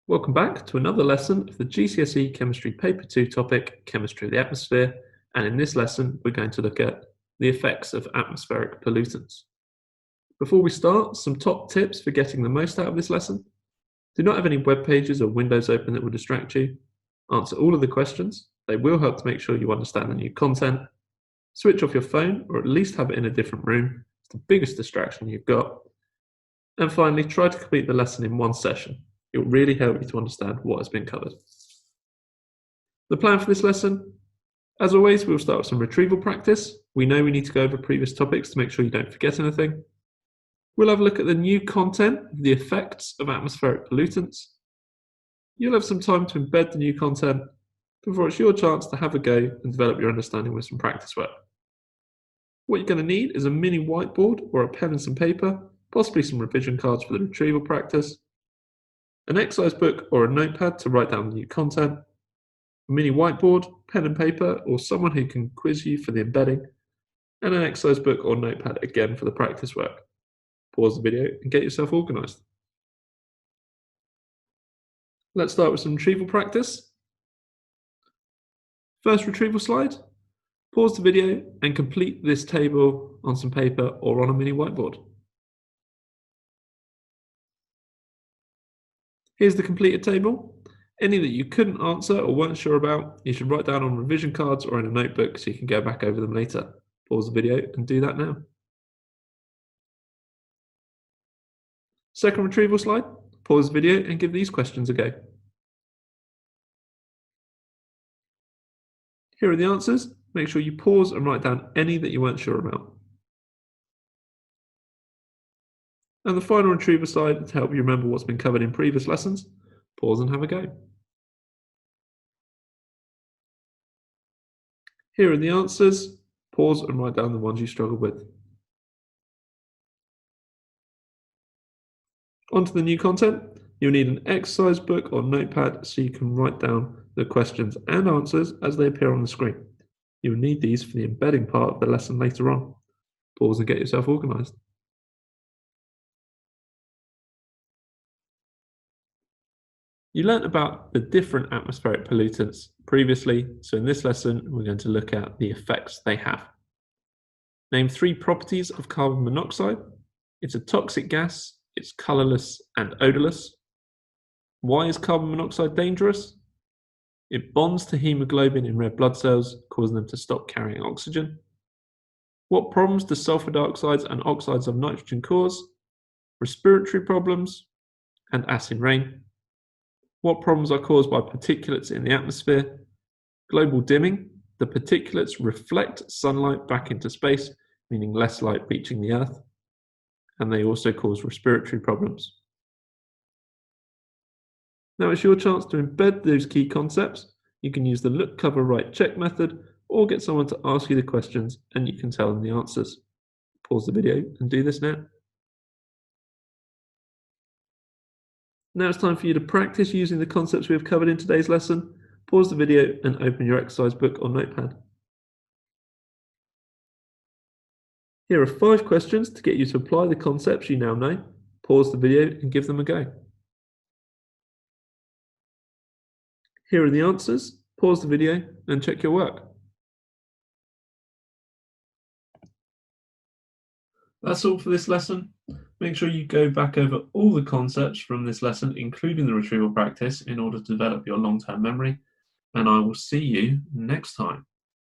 Welcome back to another lesson of the GCSE Chemistry Paper 2 topic, Chemistry of the Atmosphere, and in this lesson we're going to look at the effects of atmospheric pollutants. Before we start, some top tips for getting the most out of this lesson. Do not have any web pages or windows open that will distract you. Answer all of the questions. They will help to make sure you understand the new content. Switch off your phone, or at least have it in a different room. It's the biggest distraction you've got. And finally, try to complete the lesson in one session. It will really help you to understand what has been covered. The plan for this lesson, as always, we'll start with some retrieval practice. We know we need to go over previous topics to make sure you don't forget anything. We'll have a look at the new content, the effects of atmospheric pollutants. You'll have some time to embed the new content before it's your chance to have a go and develop your understanding with some practice work. What you're going to need is a mini whiteboard or a pen and some paper, possibly some revision cards for the retrieval practice, an exercise book or a notepad to write down the new content, a mini whiteboard, pen and paper, or someone who can quiz you for the embedding, and an exercise book or notepad again for the practice work. Pause the video and get yourself organised. Let's start with some retrieval practice. First retrieval slide. Pause the video and complete this table on some paper or on a mini whiteboard. Here's the completed table. Any that you couldn't answer or weren't sure about, you should write down on revision cards or in a notebook so you can go back over them later. Pause the video and do that now. Second retrieval slide. Pause the video and give these questions a go. Here are the answers. Make sure you pause and write down any that you weren't sure about. And the final retrieval slide to help you remember what's been covered in previous lessons. Pause and have a go. Here are the answers. Pause and write down the ones you struggled with. Onto the new content. You'll need an exercise book or notepad so you can write down the questions and answers as they appear on the screen. You'll need these for the embedding part of the lesson later on. Pause and get yourself organised. You learnt about the different atmospheric pollutants previously, so in this lesson we're going to look at the effects they have. Name 3 properties of carbon monoxide. It's a toxic gas, it's colourless and odourless. Why is carbon monoxide dangerous? It bonds to hemoglobin in red blood cells, causing them to stop carrying oxygen. What problems do sulfur dioxides and oxides of nitrogen cause? Respiratory problems and acid rain. What problems are caused by particulates in the atmosphere? Global dimming. The particulates reflect sunlight back into space, meaning less light reaching the Earth. And they also cause respiratory problems. Now it's your chance to embed those key concepts. You can use the look, cover, write, check method, or get someone to ask you the questions and you can tell them the answers. Pause the video and do this now. Now it's time for you to practice using the concepts we have covered in today's lesson. Pause the video and open your exercise book or notepad. Here are 5 questions to get you to apply the concepts you now know. Pause the video and give them a go. Here are the answers. Pause the video and check your work. That's all for this lesson. Make sure you go back over all the concepts from this lesson, including the retrieval practice, in order to develop your long-term memory. And I will see you next time.